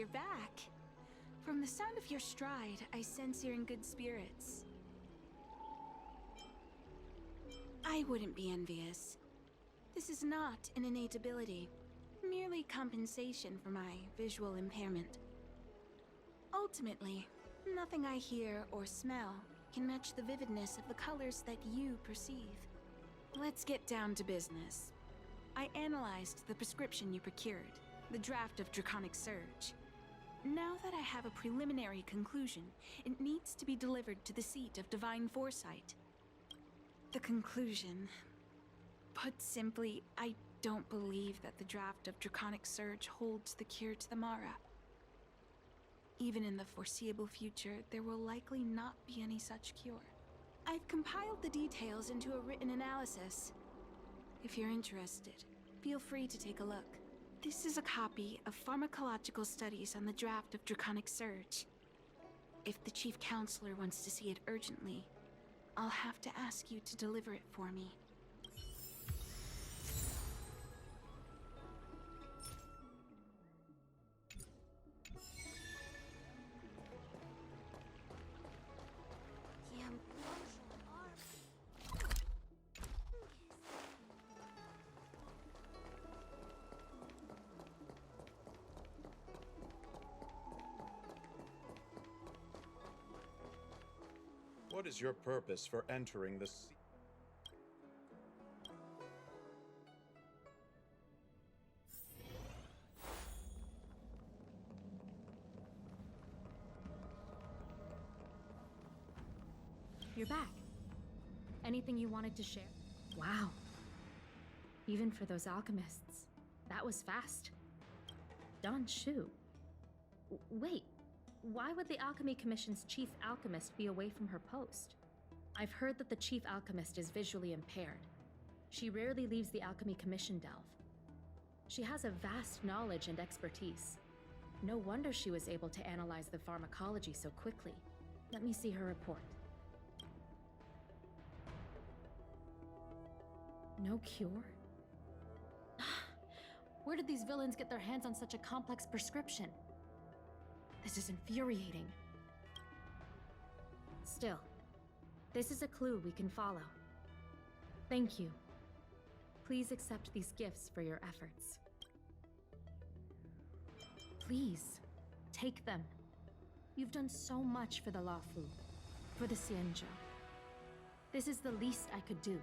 you're back. From the sound of your stride, I sense you're in good spirits. I wouldn't be envious. This is not an innate ability, merely compensation for my visual impairment. Ultimately, nothing I hear or smell can match the vividness of the colors that you perceive. Let's get down to business. I analyzed the prescription you procured, the draft of Draconic Surge. Now that I have a preliminary conclusion, it needs to be delivered to the seat of Divine Foresight. The conclusion. Put simply, I don't believe that the draft of Draconic Surge holds the cure to the Mara. Even in the foreseeable future, there will likely not be any such cure. I've compiled the details into a written analysis. If you're interested, feel free to take a look. This is a copy of pharmacological studies on the draft of Draconic Surge. If the Chief Counselor wants to see it urgently, I'll have to ask you to deliver it for me. What is your purpose for entering the sea? You're back. Anything you wanted to share? Wow. Even for those alchemists, that was fast. Don Shu. Wait. Why would the Alchemy Commission's chief alchemist be away from her post? I've heard that the chief alchemist is visually impaired. She rarely leaves the Alchemy Commission delve. She has a vast knowledge and expertise. No wonder she was able to analyze the pharmacology so quickly. Let me see her report. No cure? Where did these villains get their hands on such a complex prescription? This is infuriating. Still, this is a clue we can follow. Thank you. Please accept these gifts for your efforts. Please, take them. You've done so much for the Lafu, for the Xianzhou. This is the least I could do.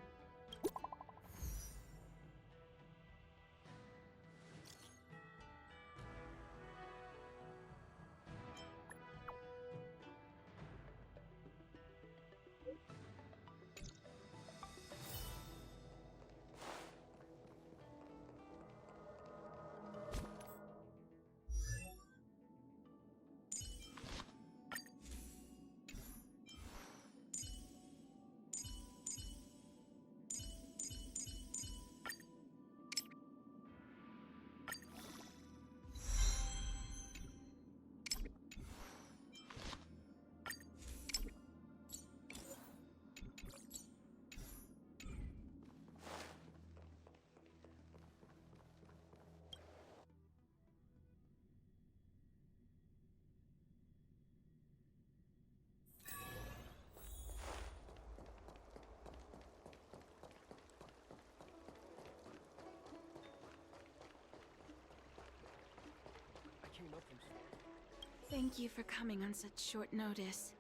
Thank you for coming on such short notice.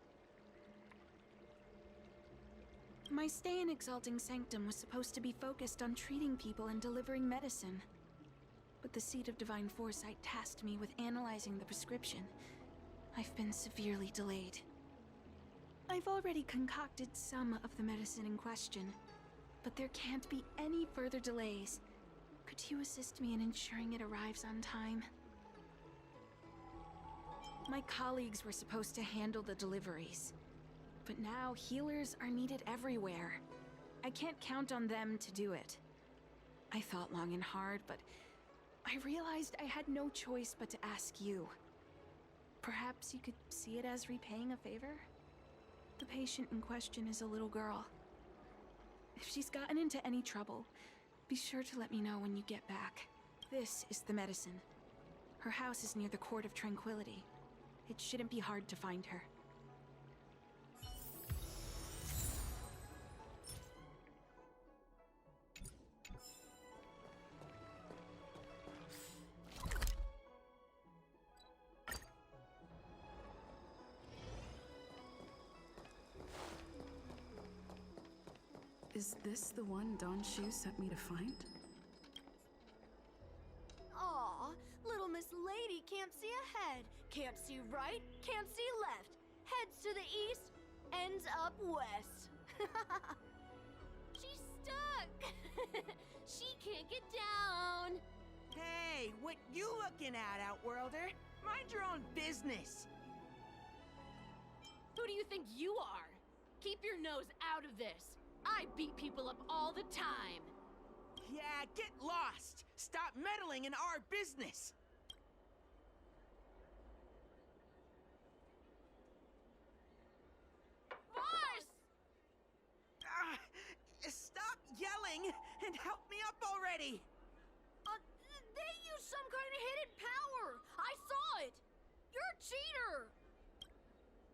My stay in Exalting Sanctum was supposed to be focused on treating people and delivering medicine. But the Seat of Divine Foresight tasked me with analyzing the prescription. I've been severely delayed. I've already concocted some of the medicine in question, but there can't be any further delays. Could you assist me in ensuring it arrives on time? My colleagues were supposed to handle the deliveries, but now healers are needed everywhere. I can't count on them to do it. I thought long and hard, but I realized I had no choice but to ask you. Perhaps you could see it as repaying a favor? The patient in question is a little girl. If she's gotten into any trouble, be sure to let me know when you get back. This is the medicine. Her house is near the Court of Tranquility. It shouldn't be hard to find her. Is this the one Don Shu sent me to find? Aw, little Miss Lady can't see ahead, can't see right, can't see left. Heads to the east, ends up west. She's stuck! She can't get down! Hey, what you looking at, Outworlder? Mind your own business. Who do you think you are? Keep your nose out of this. I beat people up all the time. Yeah, get lost. Stop meddling in our business. Boss! Stop yelling and help me up already. They use some kind of hidden power. I saw it. You're a cheater.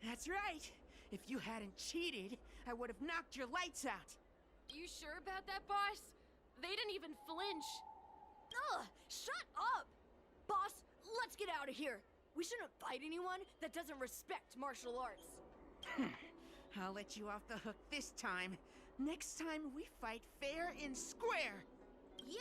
That's right. If you hadn't cheated, I would have knocked your lights out. You sure about that, boss? They didn't even flinch. Ugh, shut up. Boss, let's get out of here. We shouldn't fight anyone that doesn't respect martial arts. I'll let you off the hook this time. Next time we fight fair and square. Yeah!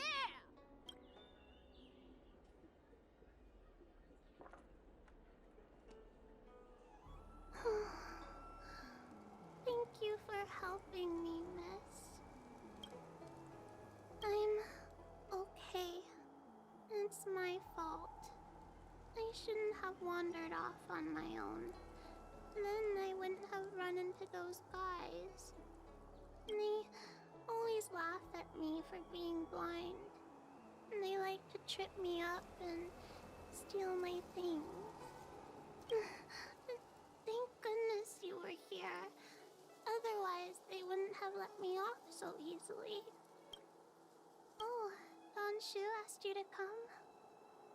Thank you for helping me, miss. I'm okay. It's my fault. I shouldn't have wandered off on my own. Then I wouldn't have run into those guys. They always laugh at me for being blind. And they like to trip me up and steal my things. Thank goodness you were here. Otherwise, they wouldn't have let me off so easily. Oh, Don Shu asked you to come?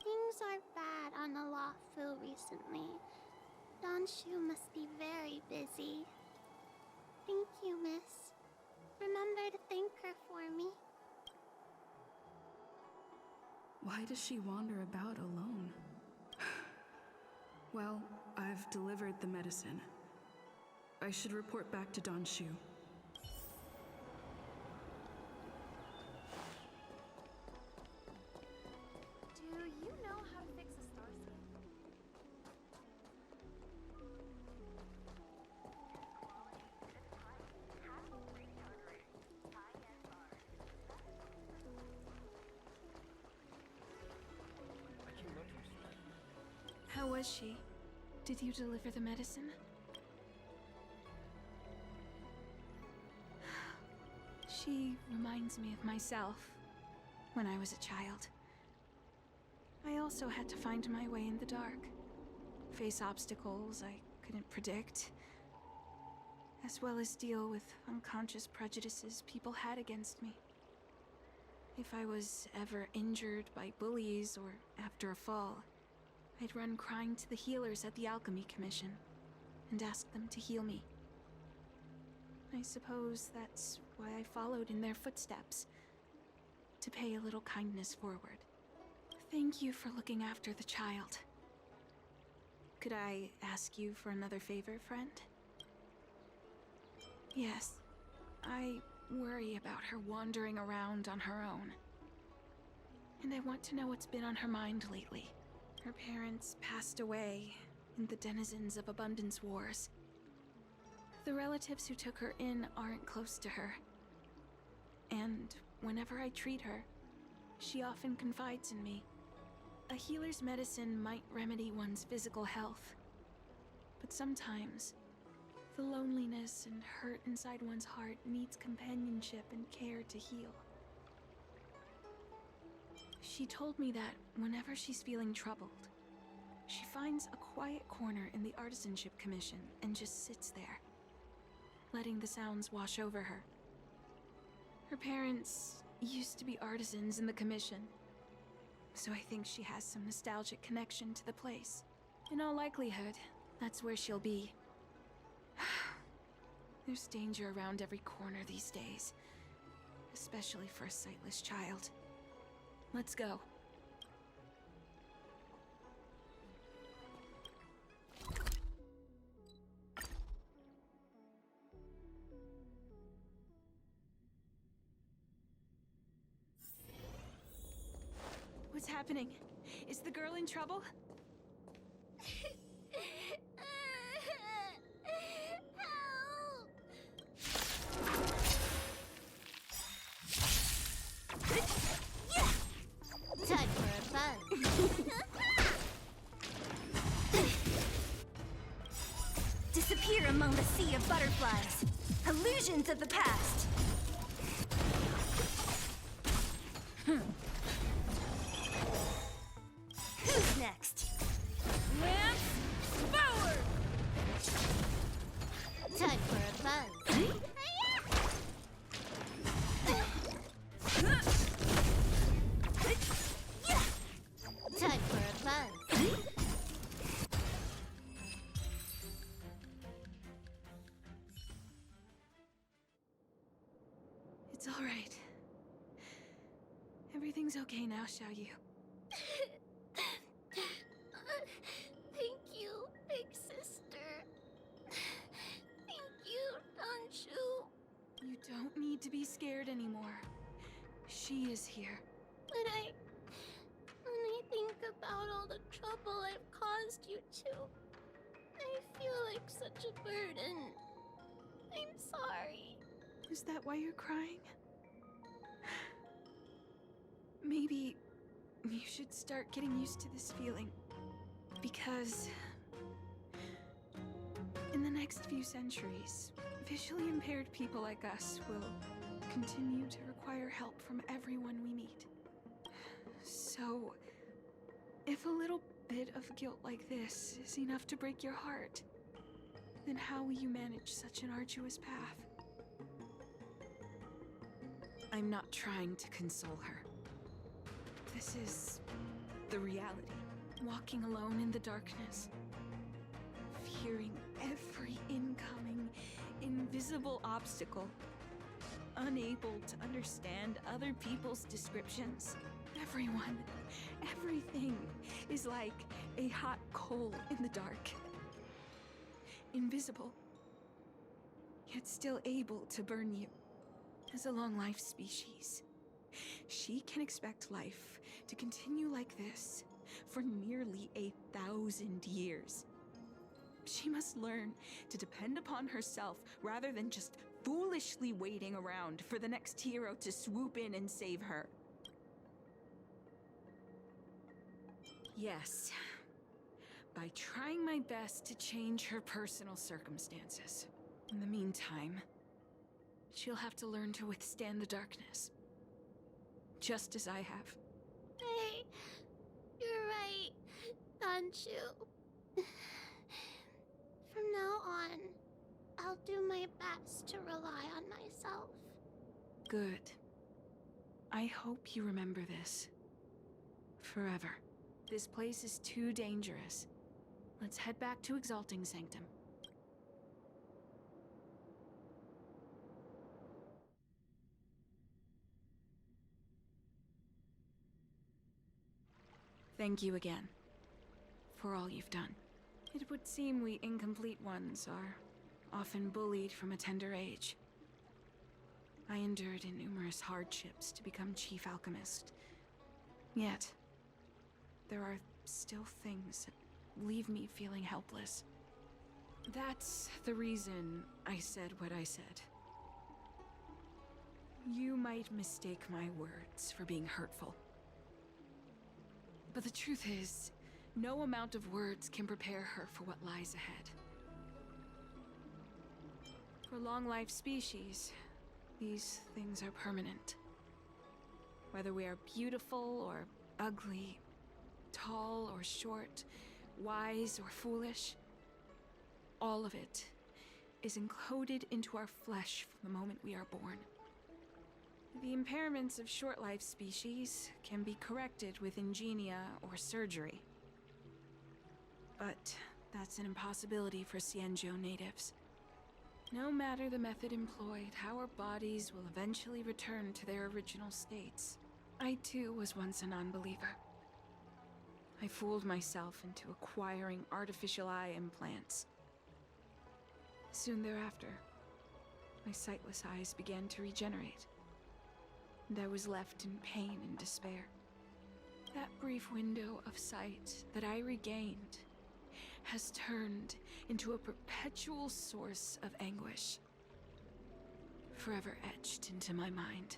Things are bad on the Luofu recently. Don Shu must be very busy. Thank you, miss. Remember to thank her for me. Why does she wander about alone? Well, I've delivered the medicine. I should report back to Don Shu. Do you know how to fix a starseed? How was she? Did you deliver the medicine? She reminds me of myself when I was a child. I also had to find my way in the dark, face obstacles I couldn't predict, as well as deal with unconscious prejudices people had against me. If I was ever injured by bullies or after a fall, I'd run crying to the healers at the Alchemy Commission and ask them to heal me. I suppose that's why I followed in their footsteps, to pay a little kindness forward. Thank you for looking after the child. Could I ask you for another favor, friend? Yes, I worry about her wandering around on her own. And I want to know what's been on her mind lately. Her parents passed away in the denizens of Abundance Wars. The relatives who took her in aren't close to her. And whenever I treat her, she often confides in me. A healer's medicine might remedy one's physical health, but sometimes the loneliness and hurt inside one's heart needs companionship and care to heal. She told me that whenever she's feeling troubled, she finds a quiet corner in the Artisanship Commission and just sits there, letting the sounds wash over her. Her parents used to be artisans in the Commission, so I think she has some nostalgic connection to the place. In all likelihood, that's where she'll be. There's danger around every corner these days, especially for a sightless child. Let's go. What's happening? Is the girl in trouble? Time for a fun. Disappear among the sea of butterflies. Illusions of the past. Who's next? Lance forward! Time for a fun. Time for a fun. It's all right. Everything's okay now, Xiaoyu. Thank you, big sister. Thank you, Danshu. You don't need to be scared anymore. She is here. When I think about all the trouble I've caused you two, I feel like such a burden. I'm sorry. Is that why you're crying? Maybe you should start getting used to this feeling. Because in the next few centuries, visually impaired people like us will continue to require help from everyone we meet. So, if a little bit of guilt like this is enough to break your heart, then how will you manage such an arduous path? I'm not trying to console her. This is the reality. Walking alone in the darkness, fearing every incoming, invisible obstacle, unable to understand other people's descriptions. Everyone, everything is like a hot coal in the dark. Invisible, yet still able to burn you. As a long-life species, she can expect life to continue like this for nearly 1,000 years. She must learn to depend upon herself rather than just foolishly waiting around for the next hero to swoop in and save her. Yes, by trying my best to change her personal circumstances. In the meantime, she'll have to learn to withstand the darkness. Just as I have. Hey, you're right, Danshu. From now on, I'll do my best to rely on myself. Good. I hope you remember this. Forever. This place is too dangerous. Let's head back to Exalting Sanctum. Thank you again, for all you've done. It would seem we incomplete ones are often bullied from a tender age. I endured numerous hardships to become Chief Alchemist. Yet, there are still things that leave me feeling helpless. That's the reason I said what I said. You might mistake my words for being hurtful. But the truth is, no amount of words can prepare her for what lies ahead. For long-life species, these things are permanent. Whether we are beautiful or ugly, tall or short, wise or foolish, all of it is encoded into our flesh from the moment we are born. The impairments of short-life species can be corrected with ingenia or surgery. But that's an impossibility for Xianzhou natives. No matter the method employed, our bodies will eventually return to their original states. I too was once a non-believer. I fooled myself into acquiring artificial eye implants. Soon thereafter, my sightless eyes began to regenerate, and I was left in pain and despair. That brief window of sight that I regained has turned into a perpetual source of anguish, forever etched into my mind.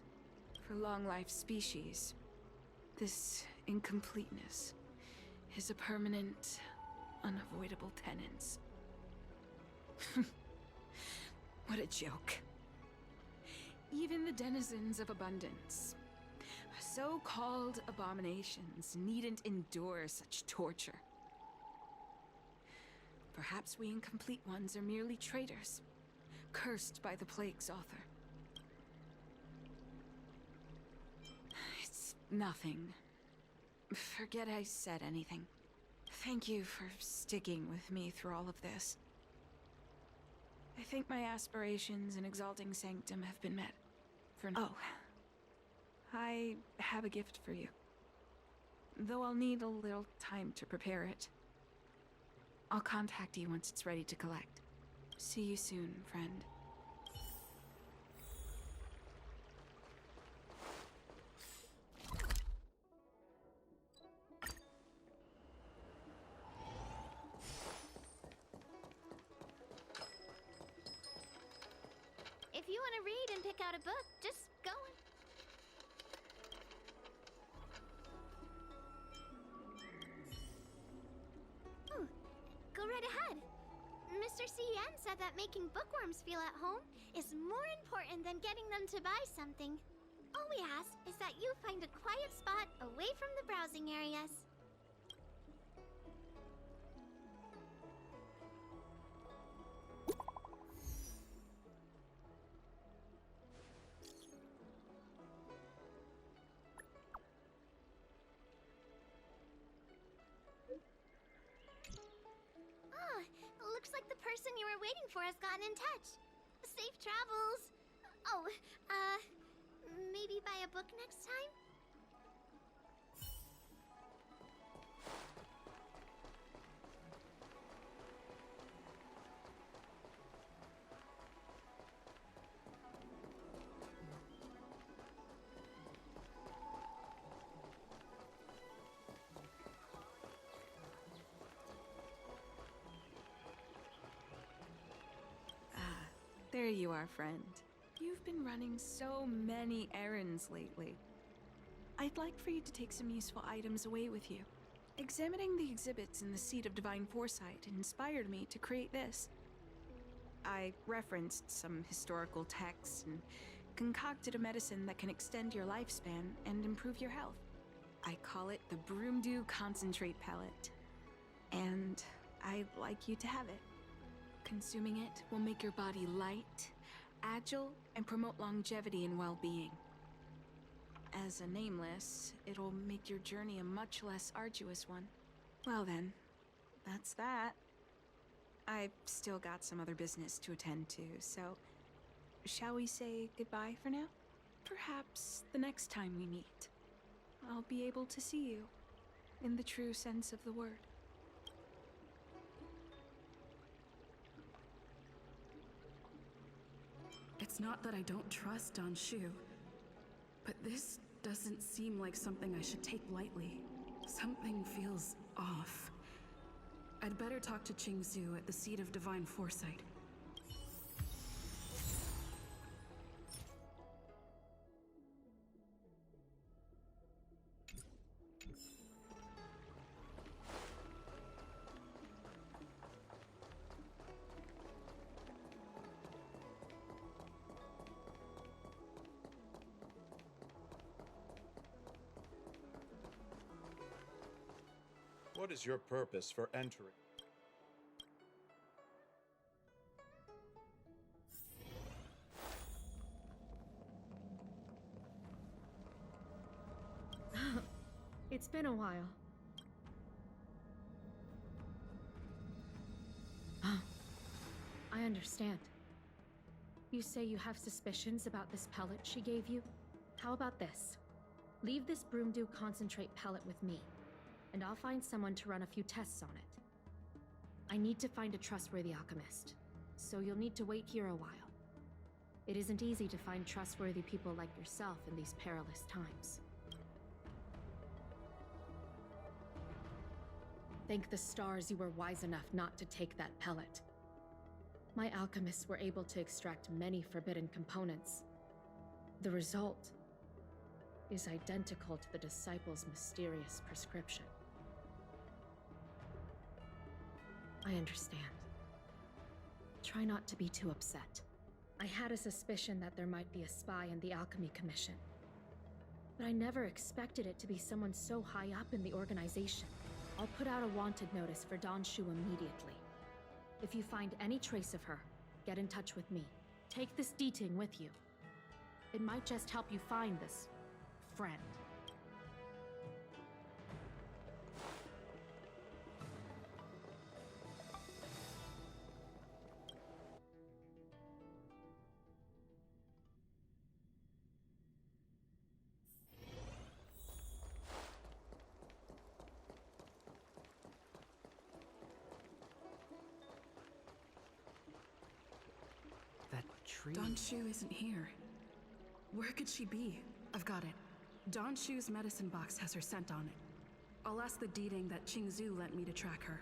For long-life species, this incompleteness is a permanent, unavoidable tenance. What a joke. Even the denizens of abundance, so-called abominations, needn't endure such torture. Perhaps we incomplete ones are merely traitors, cursed by the plague's author. It's nothing. Forget I said anything. Thank you for sticking with me through all of this. I think my aspirations in exalting Sanctum have been met. Oh, I have a gift for you. Though I'll need a little time to prepare it. I'll contact you once it's ready to collect. See you soon, friend. If you want to read and pick out a book, just go. Go right ahead. Mr. C.N. said that making bookworms feel at home is more important than getting them to buy something. All we ask is that you find a quiet spot away from the browsing areas. Looks like the person you were waiting for has gotten in touch. Safe travels. Oh, maybe buy a book next time? There you are, friend. You've been running so many errands lately. I'd like for you to take some useful items away with you. Examining the exhibits in the Seat of Divine Foresight inspired me to create this. I referenced some historical texts and concocted a medicine that can extend your lifespan and improve your health. I call it the Broomdew Concentrate Pellet. And I'd like you to have it. Consuming it will make your body light, agile, and promote longevity and well-being. As a nameless, it'll make your journey a much less arduous one. Well then, that's that. I've still got some other business to attend to, so shall we say goodbye for now? Perhaps the next time we meet, I'll be able to see you in the true sense of the word. It's not that I don't trust Don Shu, but this doesn't seem like something I should take lightly. Something feels off. I'd better talk to Qingzu at the Seat of Divine Foresight. What is your purpose for entering? been a while. I understand. You say you have suspicions about this pellet she gave you? How about this? Leave this Broomdew concentrate pellet with me, and I'll find someone to run a few tests on it. I need to find a trustworthy alchemist, so you'll need to wait here a while. It isn't easy to find trustworthy people like yourself in these perilous times. Thank the stars you were wise enough not to take that pellet. My alchemists were able to extract many forbidden components. The result is identical to the disciples' mysterious prescription. I understand. Try not to be too upset. I had a suspicion that there might be a spy in the Alchemy Commission, but I never expected it to be someone so high up in the organization. I'll put out a wanted notice for Shu immediately. If you find any trace of her, get in touch with me. Take this Deeting with you. It might just help you find this friend. That tree. Shu isn't here. Where could she be? I've got it. Shu's medicine box has her scent on it. I'll ask the Deeting that Qingzu lent me to track her.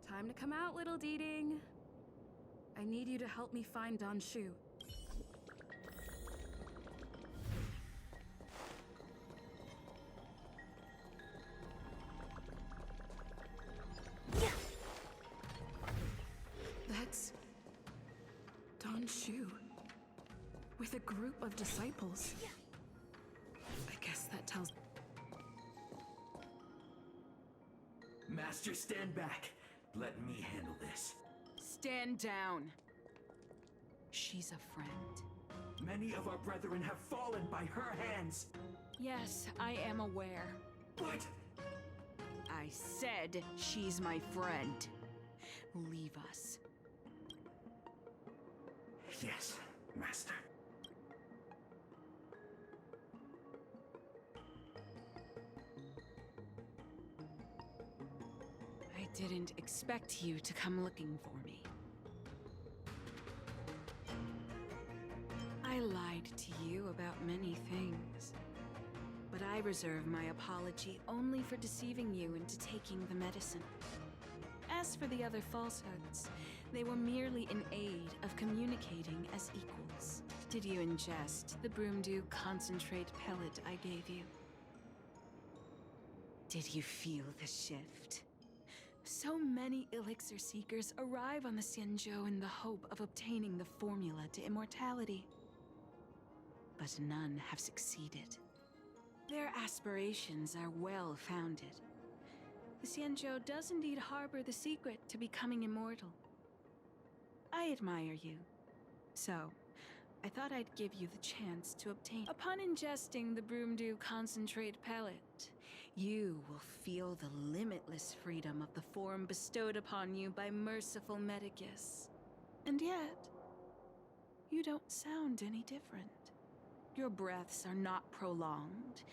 Time to come out, little Deeting. I need you to help me find Shu. That's Shu with a group of disciples. I guess that tells. Master, stand back. Let me handle this. Stand down. She's a friend. Many of our brethren have fallen by her hands. Yes, I am aware. What? I said she's my friend. Leave us. Yes, Master. I didn't expect you to come looking for me. I lied to you about many things, but I reserve my apology only for deceiving you into taking the medicine. As for the other falsehoods, they were merely in aid of communicating as equals. Did you ingest the Broomdew concentrate pellet I gave you? Did you feel the shift? So many elixir seekers arrive on the Xianzhou in the hope of obtaining the formula to immortality. But none have succeeded. Their aspirations are well-founded. The Xianzhou does indeed harbor the secret to becoming immortal. I admire you. So, I thought I'd give you the chance to obtain. Upon ingesting the Broomdew concentrate pellet, you will feel the limitless freedom of the form bestowed upon you by merciful Medicus. And yet, you don't sound any different. Your breaths are not prolonged,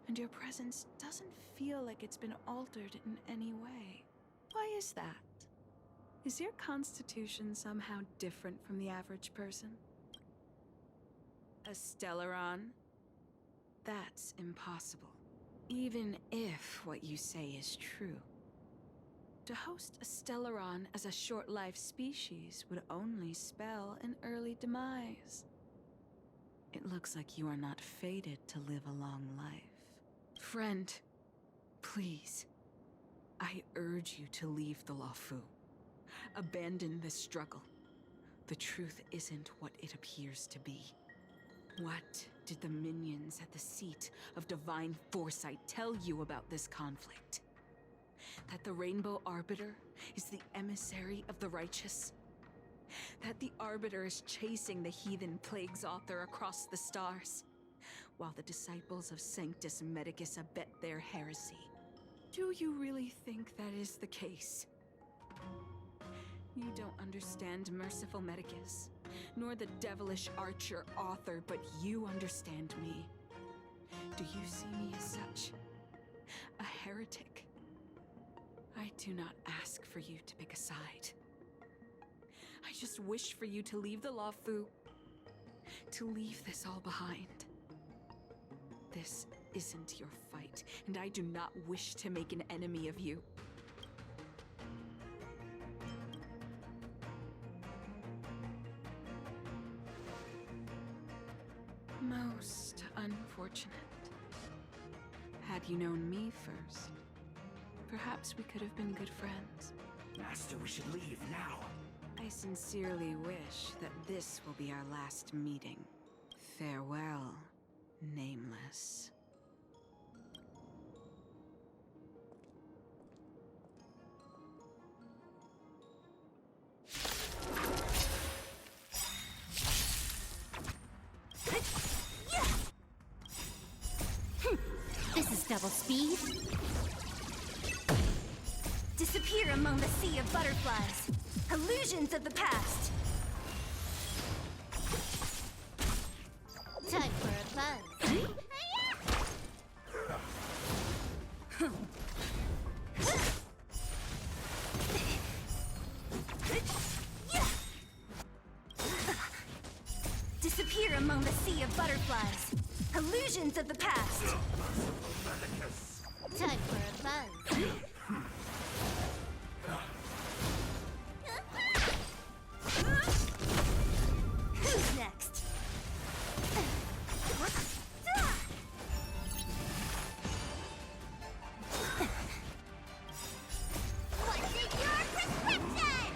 and your presence doesn't feel like it's been altered in any way. Why is that? Is your constitution somehow different from the average person? A Stellaron? That's impossible. Even if what you say is true. To host a Stellaron as a short-lived species would only spell an early demise. It looks like you are not fated to live a long life. Friend, please, I urge you to leave the Luofu. Abandon this struggle. The truth isn't what it appears to be. What did the minions at the seat of divine foresight tell you about this conflict? That the Rainbow Arbiter is the emissary of the righteous? That the Arbiter is chasing the heathen plagues author across the stars, while the disciples of Sanctus Medicus abet their heresy? Do you really think that is the case? You don't understand Merciful Medicus, nor the devilish archer author, but you understand me. Do you see me as such? A heretic? I do not ask for you to pick a side. I just wish for you to leave the Law Fu, to leave this all behind. This isn't your fight, and I do not wish to make an enemy of you. Most unfortunate. Had you known me first, perhaps we could have been good friends. Master, we should leave now. I sincerely wish that this will be our last meeting. Farewell, Nameless. This is double speed. Disappear among the sea of butterflies. Illusions of the past. Time for a buzz. Disappear among the sea of butterflies. Illusions of the past. Time for a buzz. Who's next? What's in your prescription?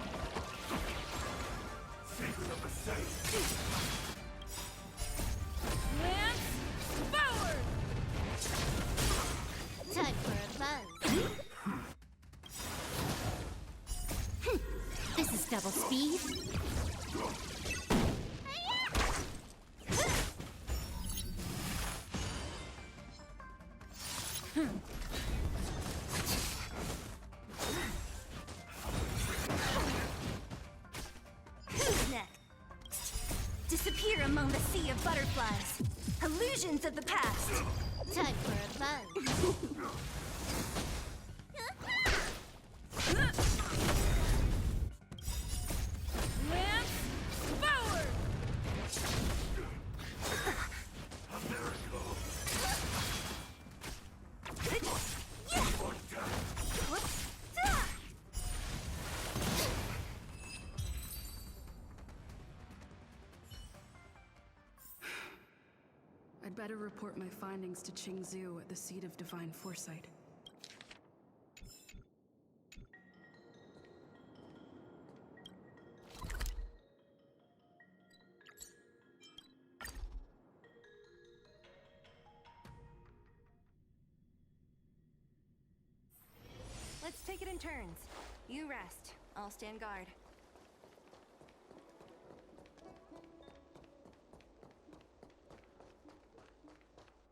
Secret of the safe. Time for a buzz. This is double speed. Who's next? Disappear among the sea of butterflies. Illusions of the past. Time for a buzz. Lance forward! A miracle. I'd better report my findings to Qingzhou at the seat of divine foresight. Let's take it in turns. You rest. I'll stand guard.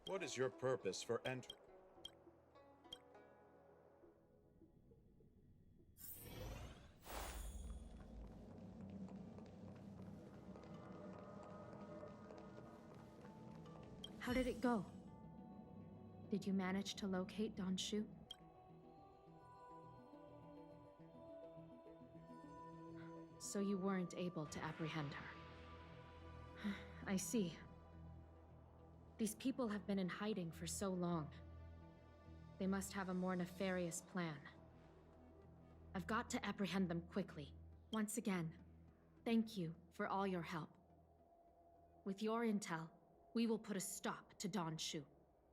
What is your purpose for entering? How did it go? Did you manage to locate Don Shu? So you weren't able to apprehend her. I see. These people have been in hiding for so long. They must have a more nefarious plan. I've got to apprehend them quickly. Once again, thank you for all your help. With your intel, we will put a stop to Don Shu.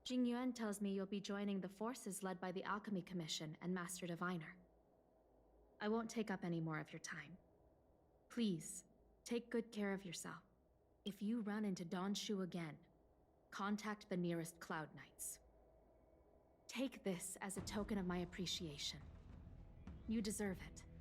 Jing Yuan tells me you'll be joining the forces led by the Alchemy Commission and Master Diviner. I won't take up any more of your time. Please, take good care of yourself. If you run into Don Shu again, contact the nearest Cloud Knights. Take this as a token of my appreciation. You deserve it.